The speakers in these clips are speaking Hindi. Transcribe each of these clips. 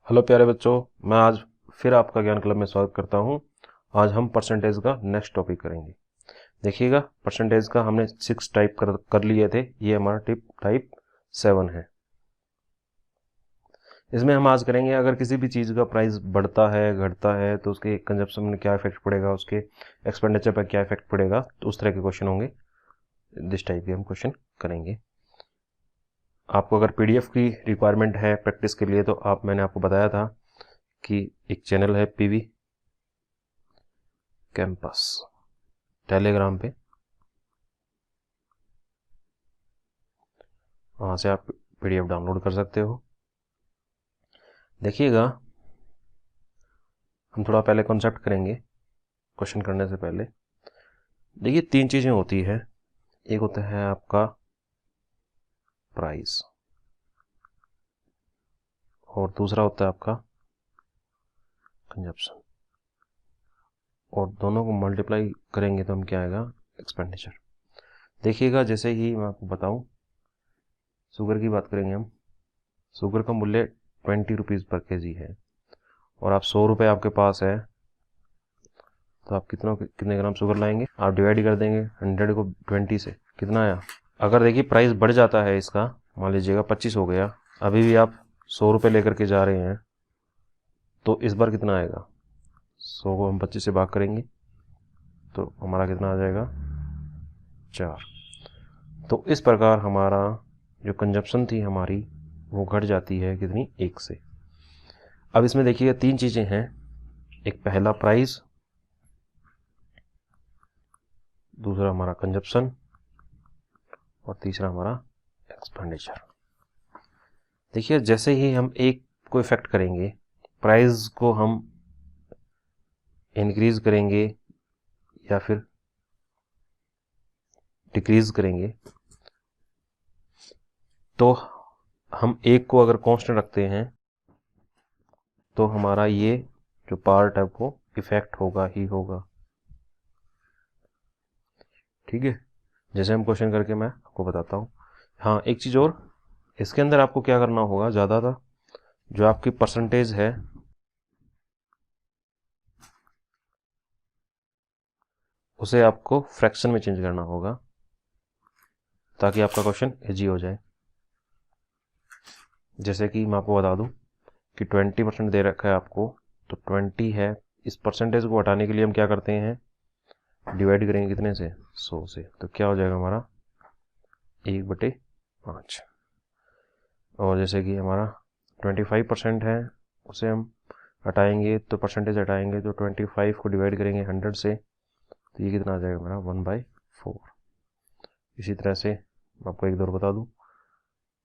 हेलो प्यारे बच्चों, मैं आज फिर आपका ज्ञान क्लब में स्वागत करता हूं। आज हम परसेंटेज का नेक्स्ट टॉपिक करेंगे। देखिएगा, परसेंटेज का हमने 6 टाइप कर लिए थे। ये हमारा टाइप 7 है। इसमें हम आज करेंगे अगर किसी भी चीज़ का प्राइस बढ़ता है घटता है तो उसके कंजप्शन में क्या इफेक्ट पड़ेगा, उसके एक्सपेंडिचर पर क्या इफेक्ट पड़ेगा। तो उस तरह के क्वेश्चन होंगे। दिस टाइप के हम क्वेश्चन करेंगे। आपको अगर पीडीएफ की रिक्वायरमेंट है प्रैक्टिस के लिए तो मैंने आपको बताया था कि एक चैनल है पीवी कैंपस टेलीग्राम पे, वहाँ से आप पीडीएफ डाउनलोड कर सकते हो। देखिएगा, हम थोड़ा पहले कॉन्सेप्ट करेंगे क्वेश्चन करने से पहले। देखिए, 3 चीज़ें होती है। एक होता है आपका प्राइस और दूसरा होता है आपका कंजप्शन, और दोनों को मल्टीप्लाई करेंगे तो हम क्या आएगा, एक्सपेंडिचर। देखिएगा, जैसे ही मैं आपको बताऊं, शुगर की बात करेंगे हम। शुगर का मूल्य 20 रुपीज़ पर केजी है और आप 100 रुपये आपके पास है, तो आप कितने ग्राम शुगर लाएंगे। आप डिवाइड कर देंगे 100 को 20 से, कितना आया। अगर देखिए प्राइस बढ़ जाता है इसका, मान लीजिएगा 25 हो गया, अभी भी आप 100 रुपये लेकर के जा रहे हैं, तो इस बार कितना आएगा। 100 को हम 25 से भाग करेंगे तो हमारा कितना आ जाएगा, 4। तो इस प्रकार हमारा जो कंजप्शन थी हमारी, वो घट जाती है कितनी, 1 से। अब इसमें देखिए 3 चीज़ें हैं। एक पहला प्राइस, दूसरा हमारा कंजप्शन और तीसरा हमारा एक्सपेंडिचर। देखिए, जैसे ही हम एक को इफेक्ट करेंगे, प्राइस को हम इंक्रीज करेंगे या फिर डिक्रीज करेंगे, तो हम एक को अगर कांस्टेंट रखते हैं तो हमारा ये जो पार्ट है वो इफेक्ट होगा ही होगा। ठीक है, जैसे हम क्वेश्चन करके मैं आपको बताता हूँ। हाँ, एक चीज़ और, इसके अंदर आपको क्या करना होगा, ज़्यादा था जो आपकी परसेंटेज है उसे आपको फ्रैक्शन में चेंज करना होगा ताकि आपका क्वेश्चन इजी हो जाए। जैसे कि मैं आपको बता दूं कि 20% दे रखा है आपको, तो 20 है, इस परसेंटेज को हटाने के लिए हम क्या करते हैं, डिवाइड करेंगे कितने से, 100 से। तो क्या हो जाएगा हमारा 1/5। और जैसे कि हमारा 25% है, उसे हम हटाएंगे, तो परसेंटेज हटाएंगे तो 25 को डिवाइड करेंगे 100 से, तो ये कितना आ जाएगा हमारा 1/4। इसी तरह से मैं आपको एक दो और बता दूं,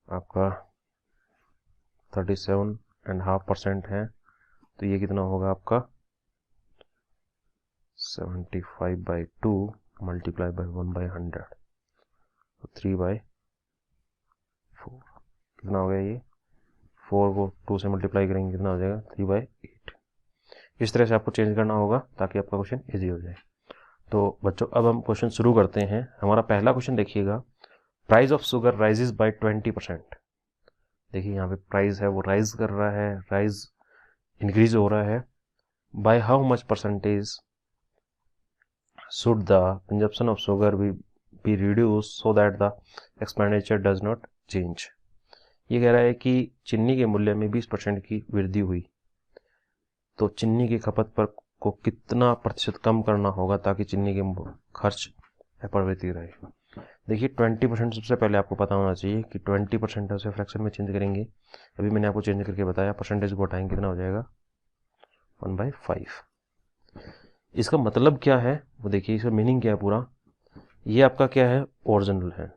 आपका 37.5% है, तो ये कितना होगा आपका 75/2 मल्टीप्लाई बाई 1/100, तो 3/4। कितना हो गया ये, 4 को 2 से मल्टीप्लाई करेंगे कितना हो जाएगा, 3/8। इस तरह से आपको चेंज करना होगा ताकि आपका क्वेश्चन इजी हो जाए। तो बच्चों, अब हम क्वेश्चन शुरू करते हैं। हमारा पहला क्वेश्चन देखिएगा, price of sugar rises by 20%। देखिए यहाँ पे प्राइस है वो राइज कर रहा है, राइज इंक्रीज हो रहा है। Bye how much percentage should the consumption of sugar be reduced so that the expenditure does not change। ये कह रहा है कि चीनी के मूल्य में 20% की वृद्धि हुई, तो चीनी की खपत पर को कितना प्रतिशत कम करना होगा ताकि चीनी के खर्च प्रवृत्ति रहे। देखिए 20% सबसे पहले आपको पता होना चाहिए कि 20% है उसे फ्रैक्शन में चेंज करेंगे। अभी मैंने आपको चेंज करके बताया, परसेंटेज को हटाएंगे कितना हो जाएगा, 1/5। इसका मतलब क्या है वो देखिए, इसका मीनिंग क्या है पूरा। ये आपका क्या है, ओरिजिनल है,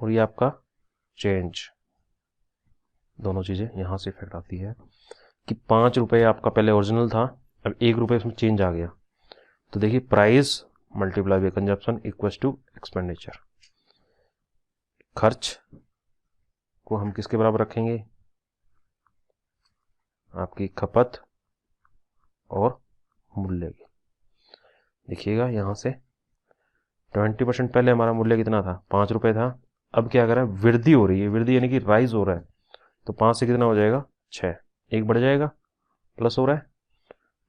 और ये आपका चेंज। दोनों चीज़ें यहाँ से इफेक्ट आती है कि 5 रुपये आपका पहले ओरिजिनल था, अब 1 रुपये उसमें चेंज आ गया। तो देखिए price multiply by consumption equals to expenditure. खर्च को हम किसके बराबर रखेंगे, आपकी खपत और मूल्य की। देखिएगा यहाँ से 20% पहले हमारा मूल्य कितना था, 5 रुपये था। अब क्या कर रहा है, वृद्धि हो रही है, वृद्धि यानी कि राइज हो रहा है, तो 5 से कितना हो जाएगा, 6। 1 बढ़ जाएगा, प्लस हो रहा है।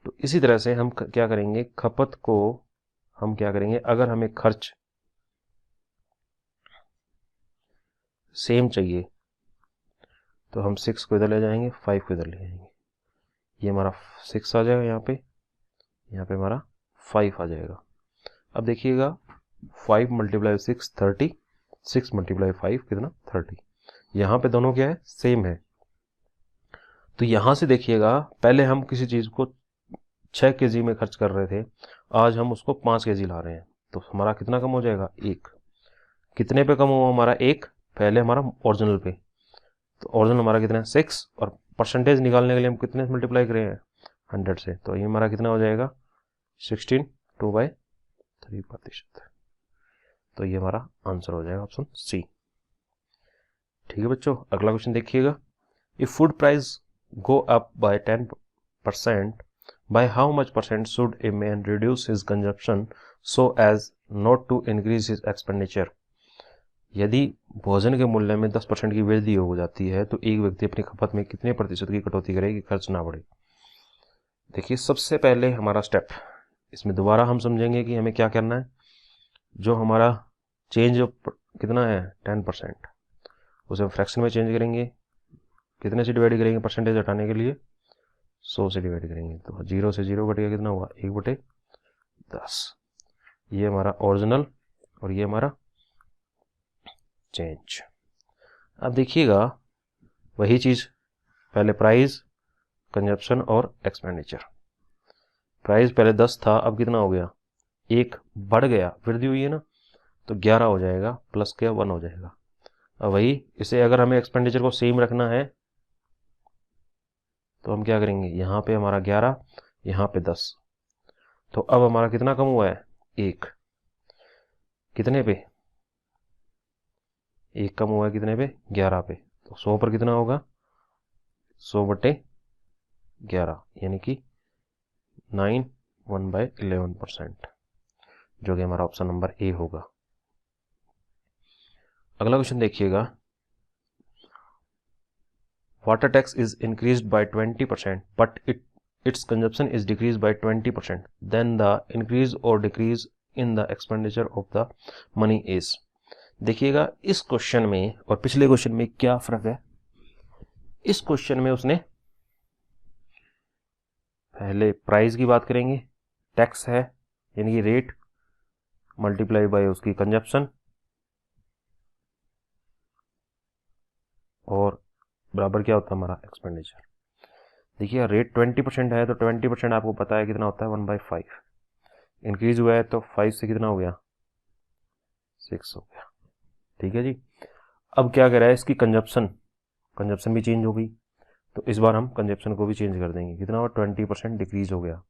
तो इसी तरह से हम क्या करेंगे, खपत को हम क्या करेंगे, अगर हमें खर्च सेम चाहिए तो हम 6 को इधर ले जाएंगे, 5 को इधर ले जाएंगे, ये हमारा 6 आ जाएगा यहाँ पे हमारा 5 आ जाएगा। अब देखिएगा 5 मल्टीप्लाई 6 30, 6 मल्टीप्लाई 5 कितना 30। यहाँ पे दोनों क्या है, सेम है। तो यहाँ से देखिएगा पहले हम किसी चीज़ को 6 kg में खर्च कर रहे थे, आज हम उसको 5 kg ला रहे हैं, तो हमारा कितना कम हो जाएगा, 1। कितने पे कम हुआ हमारा, 1, पहले हमारा ओरिजिनल पे। तो ओरिजिनल हमारा कितना है 6, और परसेंटेज निकालने के लिए हम कितने से मल्टीप्लाई कर रहे हैं, 100 से। तो ये हमारा कितना हो जाएगा 16, 2/3%। तो ये हमारा आंसर हो जाएगा ऑप्शन सी। ठीक है बच्चों, अगला क्वेश्चन देखिएगा। If food price go up by 10%, by how much percent should a man reduce his consumption so as not to increase his expenditure? यदि भोजन के मूल्य में 10% की वृद्धि हो जाती है तो एक व्यक्ति अपनी खपत में कितने प्रतिशत की कटौती करे कि खर्च ना बढ़े। देखिए सबसे पहले हमारा स्टेप, इसमें दोबारा हम समझेंगे कि हमें क्या करना है। जो हमारा चेंज कितना है 10%, उसे हम फ्रैक्शन में चेंज करेंगे, कितने से डिवाइड करेंगे परसेंटेज हटाने के लिए, 100 से डिवाइड करेंगे। तो 0 से 0 कटेगा, कितना हुआ 1/10। ये हमारा ओरिजिनल और ये हमारा चेंज। अब देखिएगा वही चीज़, पहले प्राइस, कंजप्शन और एक्सपेंडिचर। प्राइस पहले 10 था, अब कितना हो गया, 1 बढ़ गया, वृद्धि हुई है ना, तो 11 हो जाएगा, प्लस क्या 1 हो जाएगा। अब वही इसे अगर हमें एक्सपेंडिचर को सेम रखना है तो हम क्या करेंगे, यहाँ पे हमारा 11, यहाँ पे 10। तो अब हमारा कितना कम हुआ है, 1। कितने पे, 1 कम हुआ है कितने पे, 11 पे। तो 100 पर कितना होगा, 100/11, यानी कि 9 1/11%, जो कि हमारा ऑप्शन नंबर ए होगा। अगला क्वेश्चन देखिएगा। Water tax is increased by 20% but its consumption is decreased by 20%, then the increase or decrease in the expenditure of the money is। देखिएगा इस क्वेश्चन में और पिछले क्वेश्चन में क्या फर्क है। इस क्वेश्चन में उसने पहले प्राइस की बात करेंगे, टैक्स है यानी कि रेट मल्टीप्लाई बाय उसकी कंजप्शन और बराबर क्या होता है हमारा एक्सपेंडिचर। देखिए रेट 20% है तो 20% आपको पता है कितना होता है 1/5। इंक्रीज हुआ है तो 5 से कितना हो गया 6 हो गया। ठीक है जी। अब क्या कह रहा है, इसकी कंजप्शन भी चेंज हो गई, तो इस बार हम कंजप्शन को भी चेंज कर देंगे। कितना हुआ 20% डिक्रीज हो गया।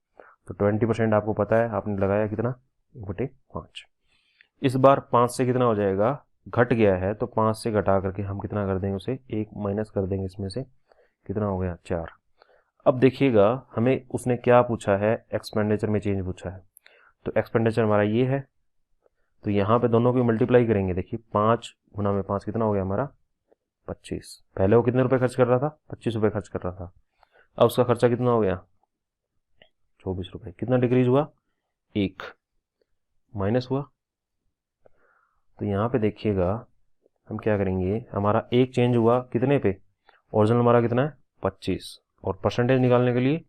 तो 20% आपको पता है, आपने लगाया कितना 1/5। इस बार 5 से कितना हो जाएगा, घट गया है, तो 5 से घटा करके हम कितना कर देंगे, उसे 1 माइनस कर देंगे, इसमें से कितना हो गया 4। अब देखिएगा हमें उसने क्या पूछा है, एक्सपेंडिचर में चेंज पूछा है। तो एक्सपेंडिचर हमारा ये है, तो यहाँ पे दोनों को मल्टीप्लाई करेंगे। देखिए 5 गुना में 5 कितना हो गया हमारा 25। पहले वो कितने रुपए खर्च कर रहा था, 25 रुपए खर्च कर रहा था। अब उसका खर्चा कितना हो गया 24 रुपए। कितना डिक्रीज हुआ 1, माइनस हुआ। तो यहाँ पे देखिएगा हम क्या करेंगे, हमारा 1 चेंज हुआ कितने पे, ओरिजिनल हमारा कितना है 25, और परसेंटेज निकालने के लिए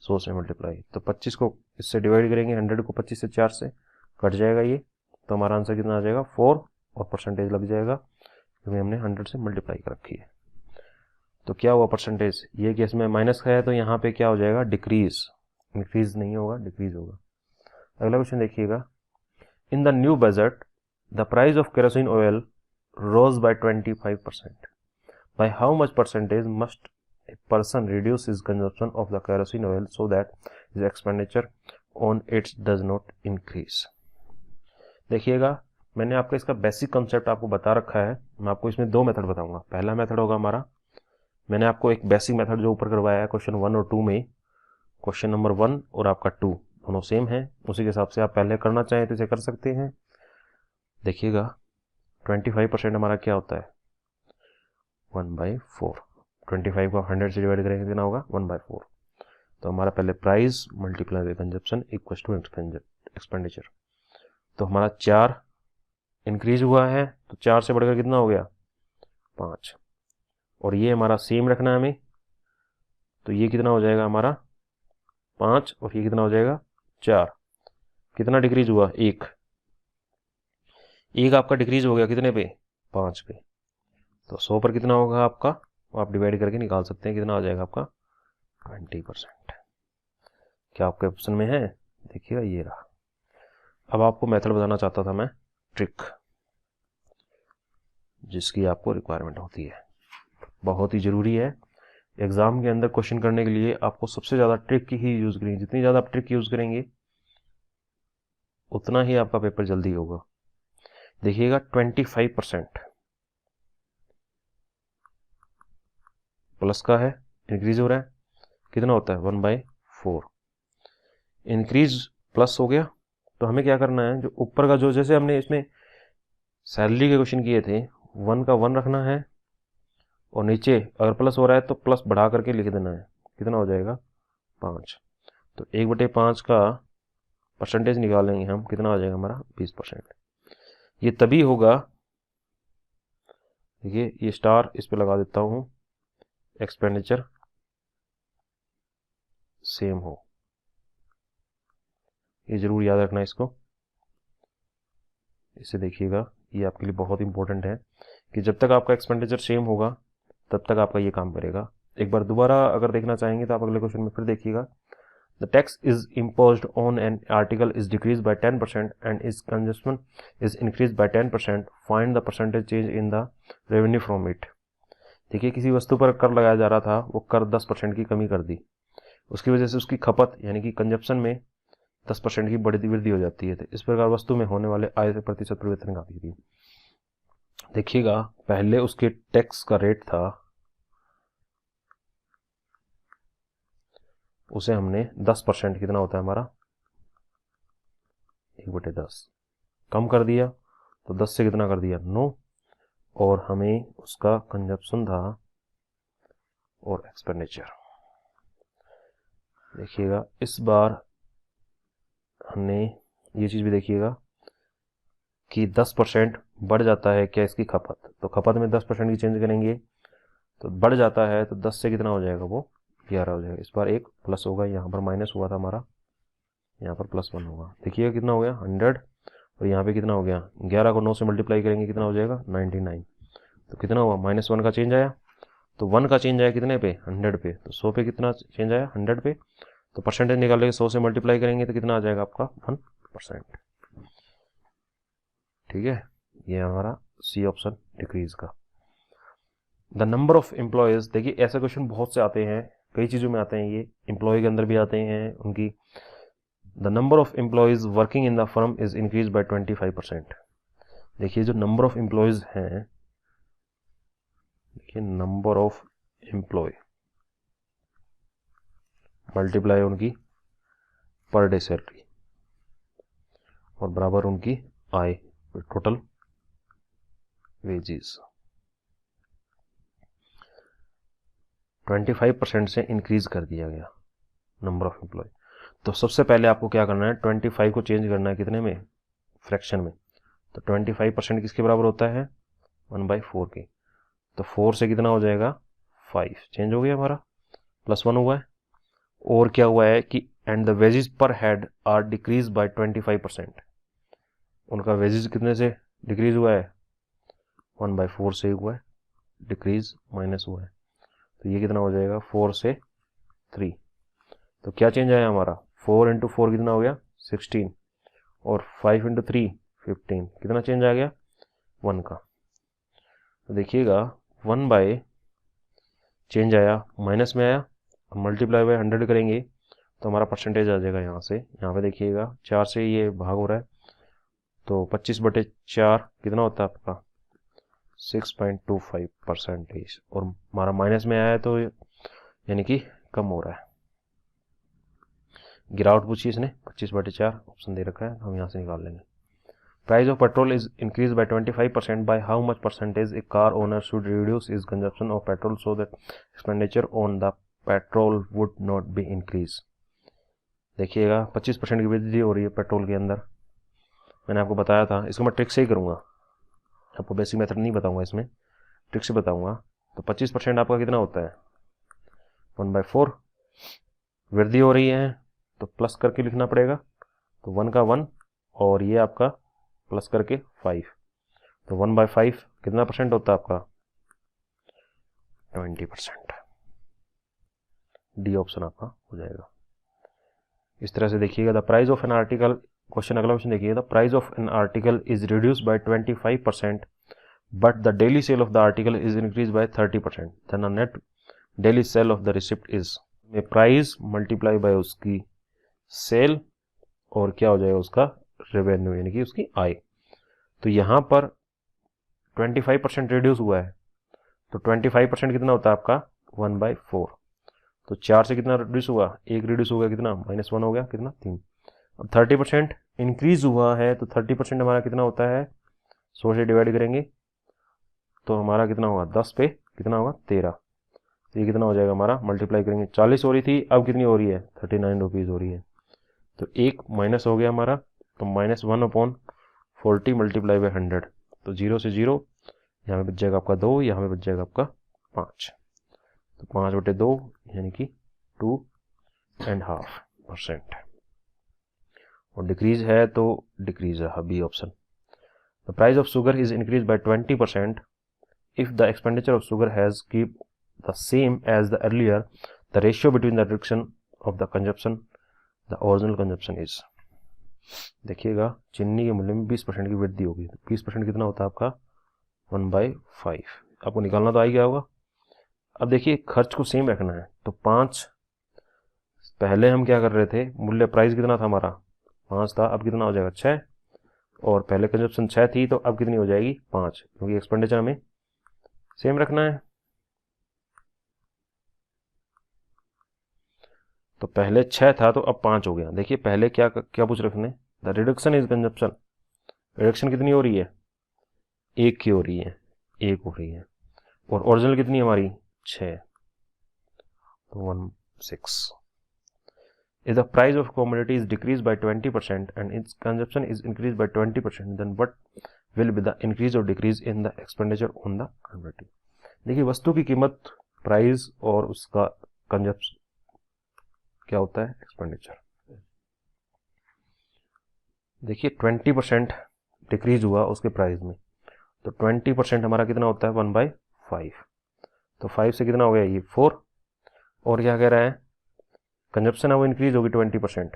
100 से मल्टीप्लाई। तो 25 को इससे डिवाइड करेंगे, 100 को 25 से 4 से कट जाएगा ये, तो हमारा आंसर कितना आ जाएगा 4, और परसेंटेज लग जाएगा क्योंकि हमने 100 से मल्टीप्लाई कर रखी है। तो क्या हुआ परसेंटेज, ये केस में माइनस का है तो यहाँ पे क्या हो जाएगा डिक्रीज, इंक्रीज नहीं होगा डिक्रीज होगा। अगला क्वेश्चन देखिएगा। In the new budget the price of kerosene oil rose by 25%, by how much percentage must a person reduce his consumption of the kerosene oil so that his expenditure on it does not increase। देखिएगा मैंने आपका इसका बेसिक कंसेप्ट आपको बता रखा है। मैं आपको इसमें 2 मेथड बताऊंगा। पहला मेथड होगा हमारा, मैंने आपको एक बेसिक मेथड जो ऊपर करवाया है क्वेश्चन 1 और 2 में, क्वेश्चन नंबर 1 और आपका 2 दोनों सेम है, उसी के हिसाब से आप पहले करना चाहें तो इसे कर सकते हैं। देखिएगा 25% हमारा क्या होता है 1/4, 25 को 100 से डिवाइड करेंगे कितना होगा 1/4। तो हमारा पहले price multiply by consumption equals to expenditure. तो हमारा 4 इंक्रीज हुआ है, तो 4 से बढ़कर कितना हो गया 5, और ये हमारा सेम रखना है हमें, तो ये कितना हो जाएगा हमारा 5, और ये कितना हो जाएगा 4। कितना डिक्रीज हुआ 1 आपका डिक्रीज हो गया कितने पे 5 पे। तो 100 पर कितना होगा आपका, आप डिवाइड करके निकाल सकते हैं, कितना आ जाएगा आपका 20%। क्या आपके ऑप्शन में है, देखिएगा ये रहा। अब आपको मेथड बताना चाहता था मैं, ट्रिक जिसकी आपको रिक्वायरमेंट होती है, बहुत ही ज़रूरी है। एग्ज़ाम के अंदर क्वेश्चन करने के लिए आपको सबसे ज़्यादा ट्रिक की ही यूज़ करेंगे। जितनी ज़्यादा आप ट्रिक यूज़ करेंगे उतना ही आपका पेपर जल्दी होगा। देखिएगा 25% प्लस का है, इंक्रीज हो रहा है, कितना होता है 1/4। इंक्रीज प्लस हो गया, तो हमें क्या करना है, जो ऊपर का जो जैसे हमने इसमें सैलरी के क्वेश्चन किए थे 1 का 1 रखना है, और नीचे अगर प्लस हो रहा है तो प्लस बढ़ा करके लिख देना है, कितना हो जाएगा 5। तो 1/5 का परसेंटेज निकालेंगे हम, कितना आ जाएगा हमारा 20%। ये तभी होगा, देखिए ये स्टार इस पे लगा देता हूँ, एक्सपेंडिचर सेम हो, ये जरूर याद रखना इसको। इसे देखिएगा, ये आपके लिए बहुत इंपॉर्टेंट है कि जब तक आपका एक्सपेंडिचर सेम होगा तब तक आपका ये काम करेगा। एक बार दोबारा अगर देखना चाहेंगे तो आप अगले क्वेश्चन में फिर देखिएगा। The tax is imposed on an article is decreased by 10% and its consumption is increased by 10%. Find the percentage change in the revenue from it. देखिए किसी वस्तु पर कर लगाया जा रहा था, वो कर 10% की कमी कर दी, उसकी वजह से उसकी खपत यानी कि कंजप्शन में 10% की बढ़ती वृद्धि हो जाती है। तो इस प्रकार वस्तु में होने वाले आय से प्रतिशत परिवर्तन आती थी। देखिएगा पहले उसके टैक्स का रेट था, उसे हमने 10%, कितना होता है हमारा 1/10 कम कर दिया, तो 10 से कितना कर दिया 9, और हमें उसका कंजप्शन था और एक्सपेंडिचर। देखिएगा इस बार हमने ये चीज़ भी देखिएगा कि 10% बढ़ जाता है क्या इसकी खपत, तो खपत में 10% की चेंज करेंगे तो बढ़ जाता है, तो 10 से कितना हो जाएगा वो 11 हो जाएगा। इस बार एक प्लस होगा, यहाँ पर माइनस हुआ था हमारा, यहाँ पर +1 होगा। देखिएगा कितना हो गया 100, और यहाँ पे कितना हो गया 11 को 9 से मल्टीप्लाई करेंगे कितना हो जाएगा 99। तो कितना हुआ -1 का चेंज आया, तो 1 का चेंज आया कितने पे 100 पे, तो 100 पे कितना चेंज आया 100 पे। तो परसेंटेज निकाल के 100 से मल्टीप्लाई करेंगे तो कितना आ जाएगा आपका 1%। ठीक है, ये हमारा सी ऑप्शन डिक्रीज का। द नंबर ऑफ एम्प्लॉयज, देखिए ऐसे क्वेश्चन बहुत से आते हैं, कई चीज़ों में आते हैं, ये एम्प्लॉय के अंदर भी आते हैं उनकी। The number of employees working in the firm is increase bye 25%। देखिए जो नंबर ऑफ एम्प्लॉयज हैं, देखिए नंबर ऑफ एम्प्लॉय मल्टीप्लाई उनकी पर डे सैलरी और बराबर उनकी आय, टोटल वेजेस 25% से इंक्रीज कर दिया गया नंबर ऑफ एम्प्लॉय। तो सबसे पहले आपको क्या करना है, 25 को चेंज करना है कितने में, फ्रैक्शन में। तो 25% किसके बराबर होता है 1/4 के, तो 4 से कितना हो जाएगा 5, चेंज हो गया हमारा, +1 हुआ है। और क्या हुआ है कि एंड द वेजेस पर हेड आर डिक्रीज बाय 25%। उनका वेजेस कितने से डिक्रीज हुआ है 1/4 से हुआ है, डिक्रीज माइनस हुआ है, तो ये कितना हो जाएगा 4 से 3। तो क्या चेंज आया हमारा, 4 × 4 कितना हो गया 16, और 5 × 3 15, कितना चेंज आ गया 1 का। तो देखिएगा 1 बाय चेंज आया, माइनस में आया, मल्टीप्लाई बाय 100 करेंगे तो हमारा परसेंटेज आ जाएगा यहाँ से, यहाँ पे देखिएगा 4 से ये भाग हो रहा है, तो 25/4 कितना होता है आपका 6.25%, और हमारा माइनस में आया है तो यानी कि कम हो रहा है। गिरावट पूछी इसने 25/4 ऑप्शन दे रखा है, हम यहाँ से निकाल लेंगे। Price of petrol is increase bye 25%, by how much percentage A car owner should reduce is consumption of petrol so that expenditure on the petrol would not be increase. देखिएगा 25% की वृद्धि हो रही है पेट्रोल के अंदर, मैंने आपको बताया था। इसको मैं ट्रिक से ही करूँगा, आपको बेसिक मेथड नहीं बताऊंगा, इसमें ट्रिक से बताऊंगा। तो 25% आपका कितना होता है 1/4, वृद्धि हो रही है तो प्लस करके लिखना पड़ेगा, तो 1 का 1 और ये आपका प्लस करके 5, तो 1/5 कितना परसेंट होता है आपका 20%। डी ऑप्शन आपका हो जाएगा। इस तरह से देखिएगा, the price of an article, question अगला क्वेश्चन देखिए, the price of an article is reduce by 25% but the daily sale of the article is increase by 30%, then the net daily sale of the receipt is, में प्राइस मल्टीप्लाई बाय उसकी सेल और क्या हो जाएगा उसका रेवेन्यू यानी कि उसकी आय। तो यहां पर 25% रिड्यूस हुआ है, तो 25% कितना होता है आपका 1/4, तो 4 से कितना रिड्यूस हुआ, 1 रिड्यूस हो गया, कितना -1 हो गया, कितना 3। अब 30% इंक्रीज हुआ है, तो 30% हमारा कितना होता है 100 से डिवाइड करेंगे तो हमारा कितना होगा 10 पे कितना होगा 13, तो ये कितना हो जाएगा हमारा, मल्टीप्लाई करेंगे 40 हो रही थी, अब कितनी हो रही है 39 रुपीज़ हो रही है, तो एक माइनस हो गया हमारा, तो -1/40 मल्टीप्लाई बाय 100, तो 0 से 0, यहाँ पे बच जाएगा आपका 2, यहाँ पे बच जाएगा आपका 5, तो 5/2 यानी कि 2.5%। और डिक्रीज है तो डिक्रीज रहा B option. The price of sugar is increase by 20% if the expenditure of sugar has keep the same as the earlier, the ratio between the reduction of the consumption the original consumption is. देखिएगा चीनी के मूल्य में 20% की वृद्धि होगी, 20% कितना होता है आपका 1/5, आपको निकालना तो आ ही गया होगा। अब देखिए खर्च को सेम रखना है, तो 5 पहले हम क्या कर रहे थे, मूल्य प्राइस कितना था हमारा 5 था, अब कितना हो जाएगा 6, और पहले कंजप्शन 6 थी तो अब कितनी हो जाएगी 5, क्योंकि एक्सपेंडिचर हमें सेम रखना है। तो पहले 6 था तो अब 5 हो गया। देखिए पहले क्या क्या पूछ रखने, the reduction is consumption, reduction कितनी हो रही है 1 की हो रही है, 1 हो रही है, और ओरिजिनल कितनी हमारी 6, तो 16। If the price of commodity is decreased by 20% and its consumption is increased by 20%, then what will be the increase or decrease in the expenditure on the commodity? देखिए वस्तु की कीमत, प्राइस और उसका कंजप्शन क्या होता है एक्सपेंडिचर। देखिए 20% डिक्रीज हुआ उसके प्राइस में, तो 20% हमारा कितना होता है 1/5, तो 5 से कितना हो गया ये 4, और क्या कह रहा है कंजप्शन है वो इंक्रीज होगी 20%,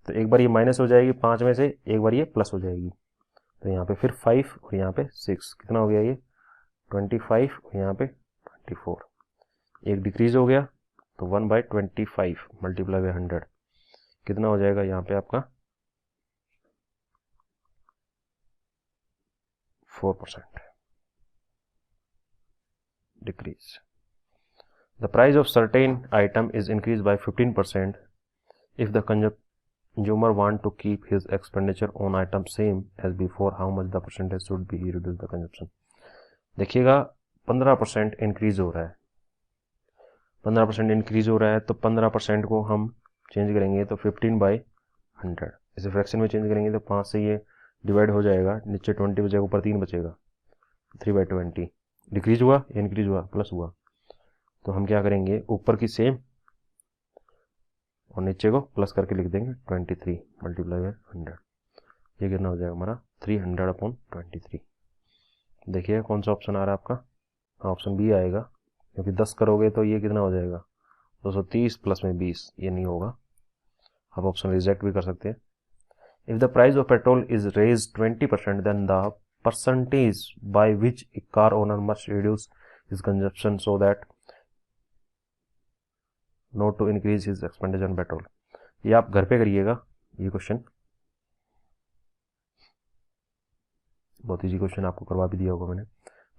तो एक बार ये माइनस हो जाएगी 5 में से, एक बार ये प्लस हो जाएगी, तो यहाँ पे फिर 5 और यहाँ पे 6, कितना हो गया ये 25 और यहाँ पे 24, एक डिक्रीज हो गया, तो 1/25 मल्टीप्लाई बाय 100 कितना हो जाएगा यहाँ पे आपका 4% decrease. The price of certain item is increased by 15% if the consumer want to keep his expenditure on item same as before, how much the percentage should be he reduce the consumption। देखिएगा 15% इंक्रीज हो रहा है, 15% इंक्रीज हो रहा है, तो 15% को हम चेंज करेंगे तो 15/100, इसे फ्रैक्शन में चेंज करेंगे तो 5 से ये डिवाइड हो जाएगा, नीचे 20 बचेगा, ऊपर 3 बचेगा, 3/20 डिक्रीज हुआ या इंक्रीज हुआ, प्लस हुआ, तो हम क्या करेंगे ऊपर की सेम और नीचे को प्लस करके लिख देंगे 23 मल्टीप्लाई बाय 100, ये कितना हो जाएगा हमारा 300/23। देखिए कौन सा ऑप्शन आ रहा है आपका, हाँ ऑप्शन बी आएगा, क्योंकि 10 करोगे तो ये कितना हो जाएगा 230 प्लस में 20, ये नहीं होगा, आप ऑप्शन रिजेक्ट भी कर सकते हैं। If the price of petrol is raise 20% then the percentage by which a car owner must reduce his consumption so that not to increase his expenditure on petrol. ये आप घर पे करिएगा, ये क्वेश्चन बहुत इजी क्वेश्चन आपको करवा भी दिया होगा मैंने।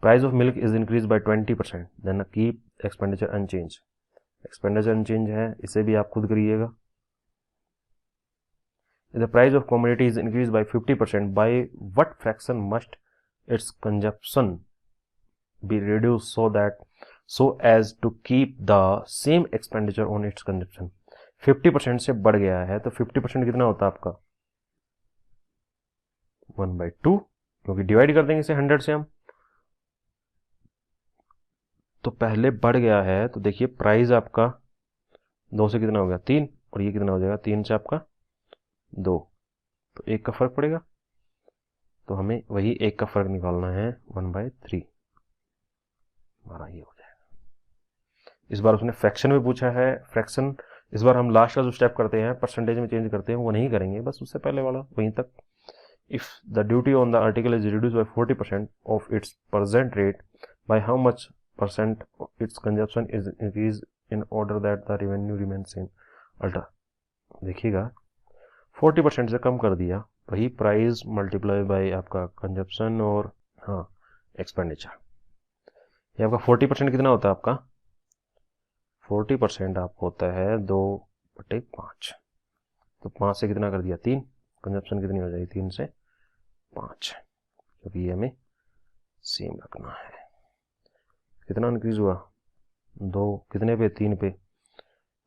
Price of milk is increase by 20% then keep expenditure unchange, expenditure unchange है, इसे भी आप खुद करिएगा। The price of commodity is increase by 50%, by what fraction must its consumption be reduce so as to keep the same expenditure on its consumption। 50% से बढ़ गया है तो 50% कितना होता है आपका 1/2, क्योंकि डिवाइड कर देंगे इसे 100 से हम। तो पहले बढ़ गया है तो देखिए प्राइस आपका 2 से कितना हो गया 3, और ये कितना हो जाएगा 3 से आपका 2, तो 1 का फर्क पड़ेगा। तो हमें वही 1 का फर्क निकालना है 1/3, हमारा ये हो जाएगा। इस बार उसने फ्रैक्शन में पूछा है, फ्रैक्शन इस बार हम लास्ट का जो स्टेप करते हैं परसेंटेज में चेंज करते हैं वो नहीं करेंगे, बस उससे पहले वाला वहीं तक। If the duty on the article is reduce by 40% of its present rate, by how much percent its consumption is increase in order that the revenue remain same. अल्टा देखिएगा 40% से कम कर दिया, वही प्राइस मल्टीप्लाई बाय आपका कंजप्शन और हाँ एक्सपेंडिचर। ये आपका 40% कितना होता है आपका 40% आपको होता है 2/5, तो 5 से कितना कर दिया 3, कंजप्शन कितनी हो जाएगी 3 से 5, क्योंकि ये हमें सेम रखना है। कितना इंक्रीज हुआ 2, कितने पे 3 पे,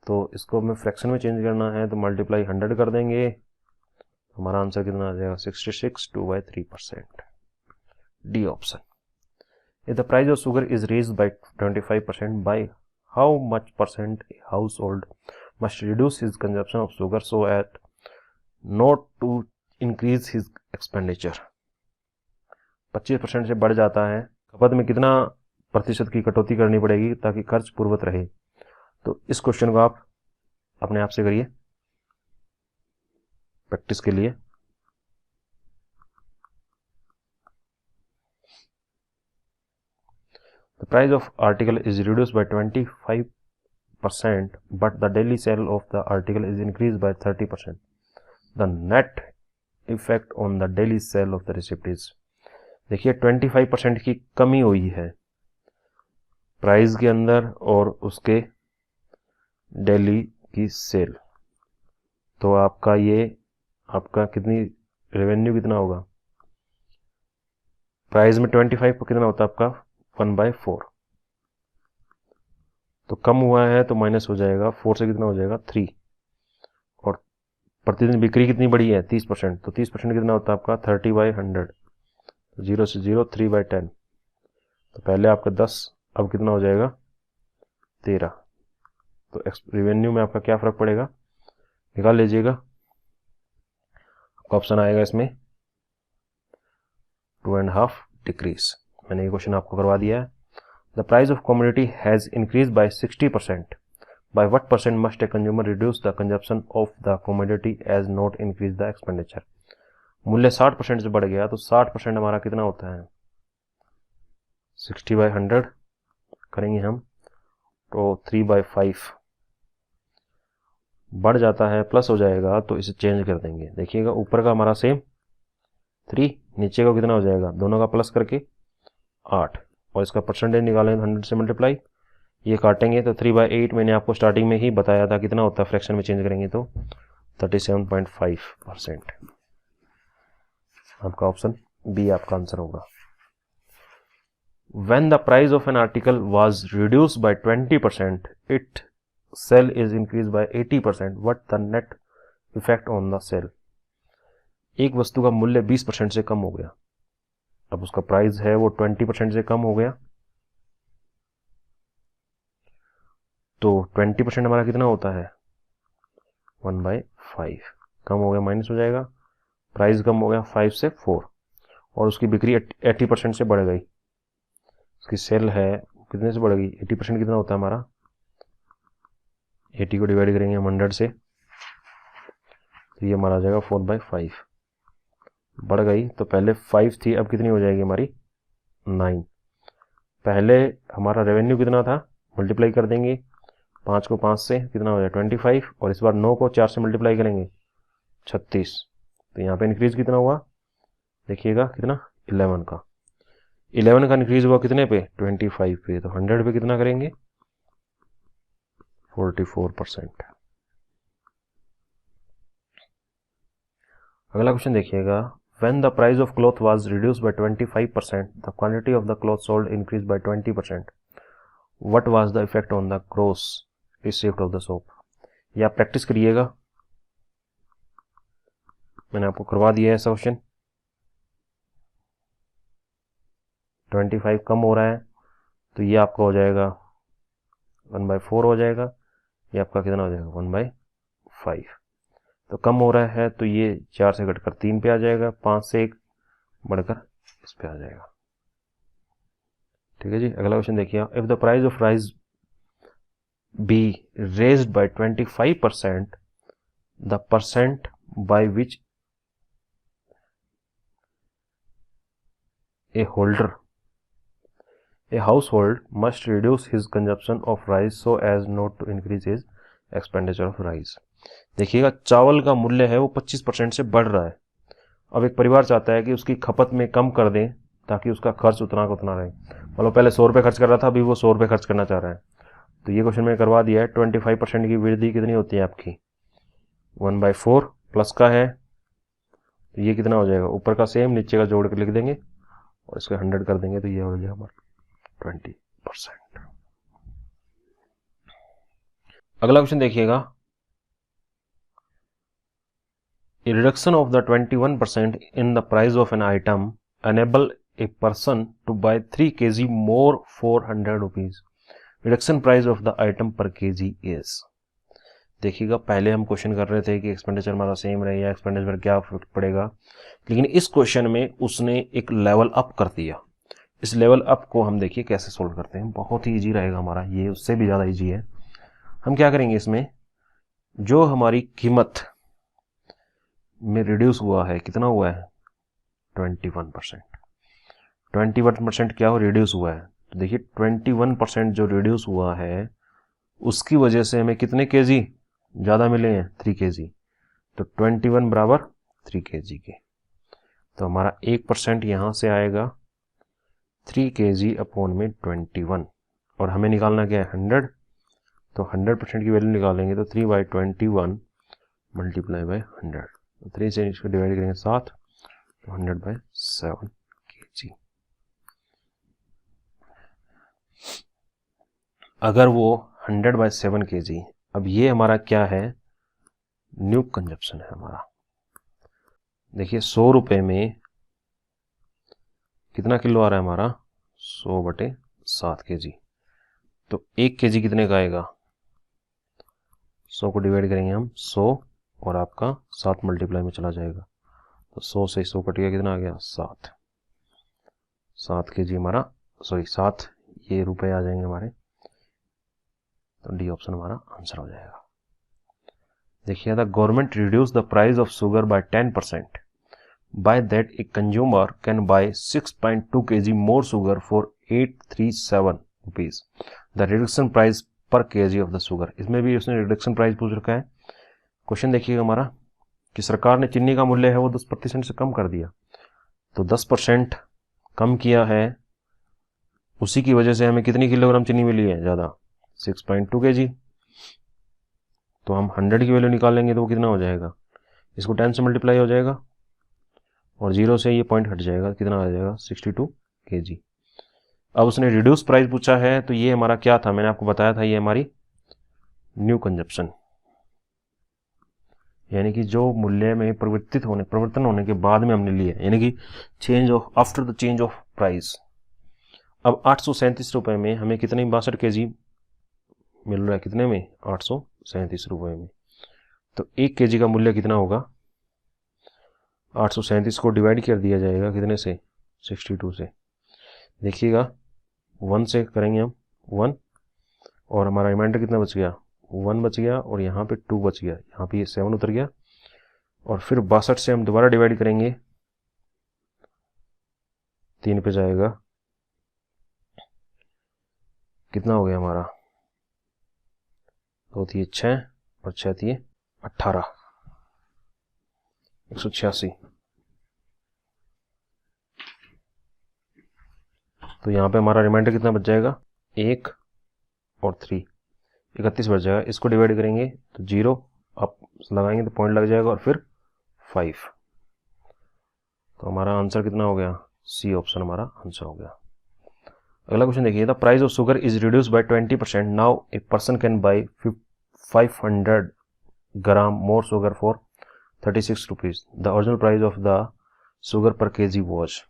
तो इसको हमें फ्रैक्शन में चेंज करना है तो मल्टीप्लाई 100 कर देंगे, हमारा आंसर कितना आ जाएगा 66 2/3%, D option. If the price of sugar is raised by 25%, by how much percent a household must reduce his consumption of sugar so as not to increase his expenditure। 25% से बढ़ जाता है, खपत में कितना प्रतिशत की कटौती करनी पड़ेगी ताकि खर्च पूर्वत रहे। तो इस क्वेश्चन को आप अपने आप से करिए प्रैक्टिस के लिए। The price of article is reduced by 25%, but the daily sale of the article is increased by 30%. The net effect on the daily sale of the receipt is, देखिए 25% की कमी हुई है प्राइस के अंदर और उसके डेली की सेल, तो आपका ये आपका कितनी रेवेन्यू कितना होगा, प्राइस में 25 पर कितना होता है आपका 1/4, तो कम हुआ है तो माइनस हो जाएगा 4 से कितना हो जाएगा 3, और प्रतिदिन बिक्री कितनी बढ़ी है 30%, तो 30% कितना होता है आपका 30/100, 0 से 0 3/10, तो पहले आपका 10 अब कितना हो जाएगा 13, तो रेवेन्यू में आपका क्या फर्क पड़ेगा निकाल लीजिएगा। आपका ऑप्शन आएगा इसमें 2.5 डिक्रीज। मैंने ये क्वेश्चन आपको करवा दिया है। The price of commodity has increase by 60%, by what percent must a consumer reduce the consumption of the commodity as not increase the expenditure. मूल्य 60% से बढ़ गया तो 60% हमारा कितना होता है 60/100 करेंगे हम, तो 3/5 बढ़ जाता है प्लस हो जाएगा तो इसे चेंज कर देंगे। देखिएगा ऊपर का हमारा सेम 3, नीचे का कितना हो जाएगा दोनों का प्लस करके 8, और इसका परसेंटेज निकालेंगे 100 से मल्टीप्लाई, ये काटेंगे तो 3/8 मैंने आपको स्टार्टिंग में ही बताया था कितना होता है फ्रैक्शन में चेंज करेंगे तो 37.5%। आपका ऑप्शन बी आपका आंसर होगा। When the price of an article was reduced by 20%, its sale is increased by 80%. What the net effect on the sale? एक वस्तु का मूल्य 20% से कम हो गया, अब उसका प्राइस है वो 20% से कम हो गया, तो 20% हमारा कितना होता है 1/5, कम हो गया माइनस हो जाएगा, प्राइस कम हो गया 5 से 4, और उसकी बिक्री 80% से बढ़ गई, उसकी सेल है कितने से बढ़ गई 80%, कितना होता है हमारा 80 को डिवाइड करेंगे हम 100 से, तो ये हमारा आ जाएगा 4/5, बढ़ गई तो पहले 5 थी अब कितनी हो जाएगी हमारी 9। पहले हमारा रेवेन्यू कितना था मल्टीप्लाई कर देंगे 5 को 5 से कितना हो जाएगा 25, और इस बार 9 को 4 से मल्टीप्लाई करेंगे 36, तो यहाँ पे इंक्रीज कितना हुआ देखिएगा कितना 11 का इंक्रीज हुआ कितने पे 25 पे, तो 100 पे कितना करेंगे 44%। अगला क्वेश्चन देखिएगा, when the price of cloth was reduced by 25%, the quantity of the cloth sold increased by 20%. What was the effect on the gross receipt of the soap? ये आप प्रैक्टिस करिएगा, मैंने आपको करवा दिया है ऐसा क्वेश्चन। 25 कम हो रहा है तो ये आपका हो जाएगा 1/4 हो जाएगा, ये आपका कितना हो जाएगा 1/5। तो कम हो रहा है तो ये 4 से घटकर 3 पे आ जाएगा, 5 से 1 बढ़कर इस पे आ जाएगा। ठीक है जी। अगला क्वेश्चन देखिए, if the price of rice be raised by 25%, the percent by which a household must reduce his consumption of rice so as not to increase his expenditure of rice। देखिएगा, चावल का मूल्य है वो 25% से बढ़ रहा है। अब एक परिवार चाहता है कि उसकी खपत में कम कर दें ताकि उसका खर्च उतना का उतना रहे। मतलब पहले 100 रुपये खर्च कर रहा था, अभी वो 100 रुपये खर्च करना चाह रहा है। तो ये क्वेश्चन में करवा दिया है। 25% की वृद्धि कितनी होती है आपकी 1/4 प्लस का है, तो ये कितना हो जाएगा, ऊपर का सेम नीचे का जोड़ कर लिख देंगे और इसको 100 कर देंगे तो ये हो जाएगा हमारा 20%। अगला क्वेश्चन देखिएगा, A reduction of the 21% in the price of an item enable a person to buy 3 kg more 400 rupees. Reduction price of the item per kg is। देखिएगा, पहले हम क्वेश्चन कर रहे थे कि एक्सपेंडिचर हमारा सेम रहे या एक्सपेंडिचर क्या पड़ेगा, लेकिन इस क्वेश्चन में उसने एक लेवल अप कर दिया। इस लेवल अप को हम देखिए कैसे सोल्व करते हैं, बहुत ही इजी रहेगा हमारा, ये उससे भी ज़्यादा इजी है। हम क्या करेंगे, इसमें जो हमारी कीमत में रिड्यूस हुआ है, कितना हुआ है 21%। 21% क्या हो, रिड्यूस हुआ है। तो देखिए 21% जो रिड्यूस हुआ है उसकी वजह से हमें कितने केजी ज़्यादा मिले हैं, 3 केजी। तो 21 बराबर 3 केजी के, तो हमारा 1% यहाँ से आएगा 3 kg अपॉन में 21, और हमें निकालना क्या है 100। तो 100% की वैल्यू निकालेंगे तो 3/21 मल्टीप्लाई बाय 100, 3 से इसको डिवाइड करेंगे 7, तो 100/7 kg। अगर वो 100/7 kg, अब ये हमारा क्या है, न्यू कंजप्शन है हमारा। देखिए 100 रुपये में कितना किलो आ रहा है हमारा, 100/7 kg। तो 1 kg कितने का आएगा, 100 को डिवाइड करेंगे हम 100 और आपका 7 मल्टीप्लाई में चला जाएगा, तो 100 से 100 कट गया, कितना आ गया 7 kg हमारा, 7 ये रुपए आ जाएंगे हमारे, तो डी ऑप्शन हमारा आंसर हो जाएगा। देखिए, the government reduce the price of sugar bye 10%, by that a consumer can buy 6.2 kg more sugar for 837 rupees. The reduction price पर kg ऑफ द शुगर। इसमें भी उसने रिडक्शन प्राइस पूछ रखा है। क्वेश्चन देखिएगा हमारा कि सरकार ने चीनी का मूल्य है वो 10% से कम कर दिया, तो 10% कम किया है, उसी की वजह से हमें कितनी किलोग्राम चीनी मिली है ज़्यादा, 6.2 kg। तो हम 100 की वैल्यू निकालेंगे तो वो कितना हो जाएगा, इसको 10 से मल्टीप्लाई हो जाएगा और 0 से ये पॉइंट हट जाएगा, कितना आ जाएगा 62 kg। अब उसने रिड्यूस प्राइस पूछा है, तो ये हमारा क्या था, मैंने आपको बताया था ये हमारी न्यू कंजप्शन, यानी कि जो मूल्य में परिवर्तन होने के बाद में हमने लिया, यानी कि change of after the change of price. अब 837 रुपये में हमें कितने 62 kg मिल रहा है, कितने में 837 रुपये में। तो 1 kg का मूल्य कितना होगा, 837 को डिवाइड कर दिया जाएगा कितने से, 62 से। देखिएगा 1 से करेंगे हम 1, और हमारा रिमाइंडर कितना बच गया, 1 बच गया, और यहाँ पे 2 बच गया, यहाँ पे ये 7 उतर गया, और फिर 62 से हम दोबारा डिवाइड करेंगे, 3 पे जाएगा, कितना हो गया हमारा, 2 थी 6 और 6 थी 18, 186। तो यहाँ पे हमारा रिमाइंडर कितना बच जाएगा, 1 और 3, 31 बच जाएगा। इसको डिवाइड करेंगे तो 0 आप लगाएंगे तो पॉइंट लग जाएगा, और फिर 5, तो हमारा आंसर कितना हो गया, सी ऑप्शन हमारा आंसर हो गया। अगला क्वेश्चन देखिए, the price of sugar is reduce bye 20%, now a person can buy 500 gram more sugar for 36 rupees, the original price of the sugar पर केजी वॉज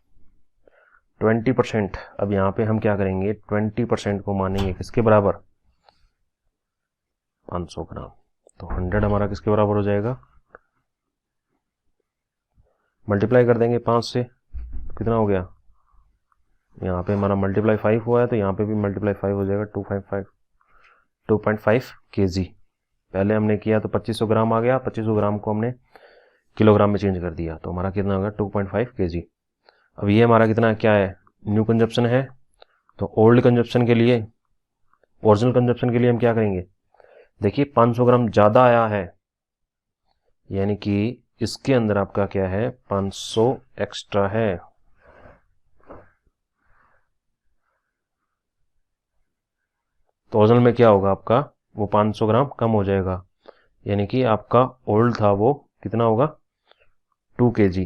20%। अब यहाँ पे हम क्या करेंगे, 20% को मानेंगे किसके बराबर, 500 ग्राम। तो 100 हमारा किसके बराबर हो जाएगा, मल्टीप्लाई कर देंगे 5 से, कितना हो गया, यहाँ पे हमारा मल्टीप्लाई 5 हुआ है तो यहाँ पे भी मल्टीप्लाई 5 हो जाएगा, 2.5 केजी। पहले हमने किया तो 2500 ग्राम आ गया, 2500 ग्राम को हमने किलोग्राम में चेंज कर दिया, तो हमारा कितना होगा 2.5 केजी। अब ये हमारा कितना क्या है, न्यू कंजप्शन है। तो ओल्ड कंजप्शन के लिए, ओरिजिनल कंजप्शन के लिए हम क्या करेंगे, देखिए 500 ग्राम ज़्यादा आया है, यानी कि इसके अंदर आपका क्या है, 500 एक्स्ट्रा है। तो ओरिजिनल में क्या होगा आपका, वो 500 ग्राम कम हो जाएगा, यानी कि आपका ओल्ड था वो कितना होगा, 2 केजी।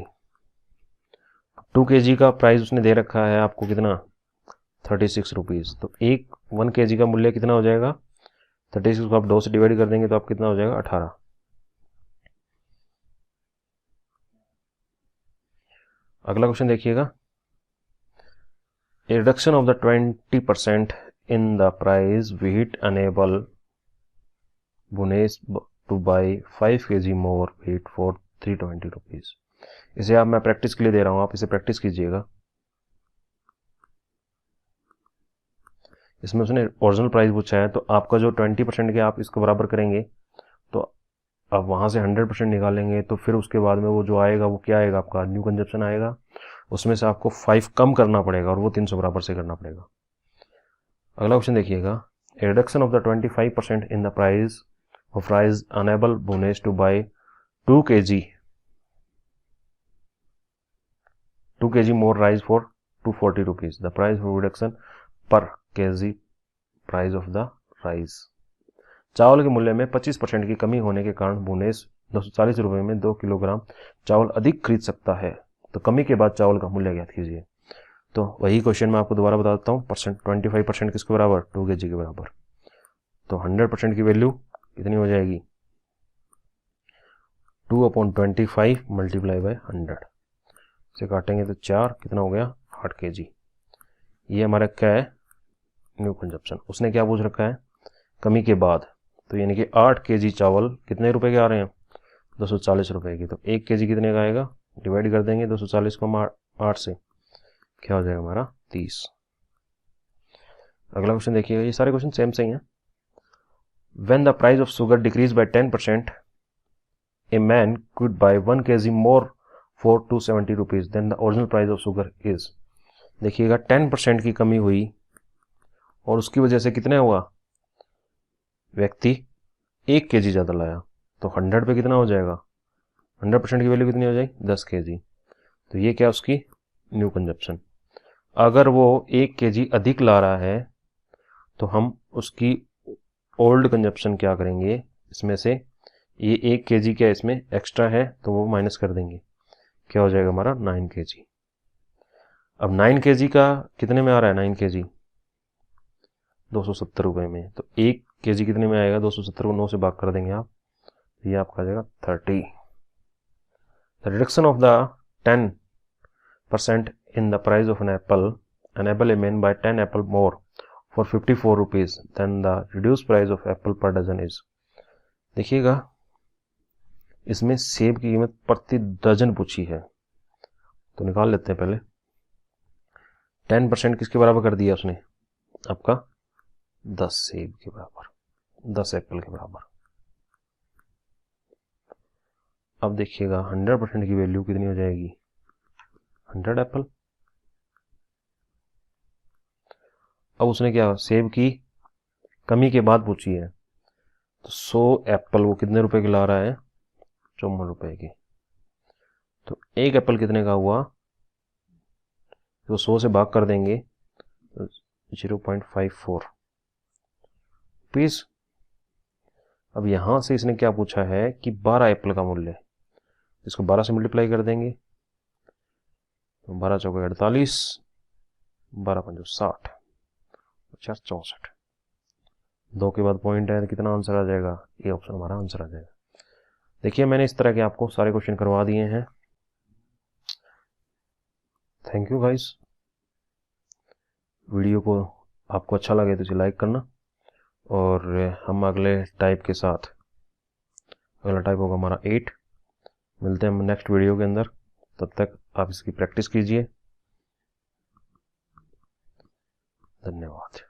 2 केजी का प्राइस उसने दे रखा है आपको कितना, 36 रुपीज़। तो 1 केजी का मूल्य कितना हो जाएगा, 36 को आप 2 से डिवाइड कर देंगे तो आप कितना हो जाएगा, 18। अगला क्वेश्चन देखिएगा, a reduction of the 20% in the price wheat enable बुनेस to buy 5 kg more wheat for 320 rupees. इसे आप, मैं प्रैक्टिस के लिए दे रहा हूँ, आप इसे प्रैक्टिस कीजिएगा। इसमें उसने ओरिजिनल प्राइस पूछा है, तो आपका जो 20% के आप इसको बराबर करेंगे तो आप वहाँ से 100% निकालेंगे, तो फिर उसके बाद में वो जो आएगा वो क्या आएगा, आपका न्यू कंजप्शन आएगा, उसमें से आपको 5 कम करना पड़ेगा और वो 300 बराबर से करना पड़ेगा। अगला क्वेश्चन देखिएगा, a reduction of the 25% in the price of rice enable बुनेस to buy 2 kg more rice for 240 rupees. The price for reduction per kg price of the rice. चावल के मूल्य में 25% की कमी होने के कारण बुनेस 240 रुपये में 2 किलोग्राम चावल अधिक खरीद सकता है। तो कमी के बाद चावल का मूल्य ज्ञात कीजिए। तो वही क्वेश्चन मैं आपको दोबारा बता देता हूँ, 25% किसके बराबर, 2 kg के बराबर। तो 100% की वैल्यू कितनी हो जाएगी, 2/25 मल्टीप्लाई बाय 100 से काटेंगे तो 4, कितना हो गया, 8 kg। ये हमारा क्या है, न्यू कंजप्शन। उसने क्या पूछ रखा है, कमी के बाद, तो यानी कि 8 kg चावल कितने रुपए के आ रहे हैं, 240 रुपए की। तो 1 kg कितने का आएगा, डिवाइड कर देंगे 240 को 8 से, क्या हो जाएगा हमारा 30। अगला क्वेश्चन देखिएगा, ये सारे क्वेश्चन सेम से ही हैं। When the price of sugar decrease by 10%, a man could buy 1 kg more for 270 rupees, then the original price of sugar is. देखिएगा 10% की कमी हुई और उसकी वजह से कितने हुआ, व्यक्ति 1 kg ज़्यादा लाया, तो 100 पे कितना हो जाएगा, 100% की वैल्यू कितनी हो जाएगी, 10 kg। तो ये क्या उसकी न्यू कंजप्शन। अगर वो 1 kg अधिक ला रहा है तो हम उसकी ओल्ड कंजप्शन क्या करेंगे, इसमें से ये 1 kg क्या इसमें एक्स्ट्रा है तो वो माइनस कर देंगे, क्या हो जाएगा हमारा 9 kg। अब 9 kg का कितने में आ रहा है, 9 kg 270 रुपये में, तो 1 kg कितने में आएगा, 270 को 9 से भाग कर देंगे आप, तो ये आपका आ जाएगा 30। The reduction of the 10% in the price of an apple a man buy 10 apple more for 54 rupees, then the reduce price of apple per dozen is. देखिएगा इसमें सेब की कीमत प्रति दर्जन पूछी है, तो निकाल लेते हैं पहले। 10% किसके बराबर कर दिया उसने, आपका 10 सेब के बराबर, 10 एप्पल के बराबर। अब देखिएगा 100% की वैल्यू कितनी हो जाएगी, 100 एप्पल। अब उसने क्या, सेब की कमी के बाद पूछी है, तो 100 एप्पल वो कितने रुपए की ला रहा है, 54 रुपए की। तो 1 एप्पल कितने का हुआ, तो 100 से भाग कर देंगे तो 0.54 रुपीज। अब यहां से इसने क्या पूछा है कि 12 एप्पल का मूल्य, इसको 12 से मल्टीप्लाई कर देंगे तो 12 चौके 48, 12 पंजो 60, 50 64, 2 के बाद पॉइंट है तो कितना आंसर आ जाएगा? ये ऑप्शन हमारा आंसर आ जाएगा। देखिए मैंने इस तरह के आपको सारे क्वेश्चन करवा दिए हैं। Thank you guys. वीडियो को आपको अच्छा लगे तो इसे लाइक करना, और हम अगले टाइप के साथ, अगला टाइप होगा हमारा 8। मिलते हैं हम नेक्स्ट वीडियो के अंदर, तब तक आप इसकी प्रैक्टिस कीजिए। धन्यवाद।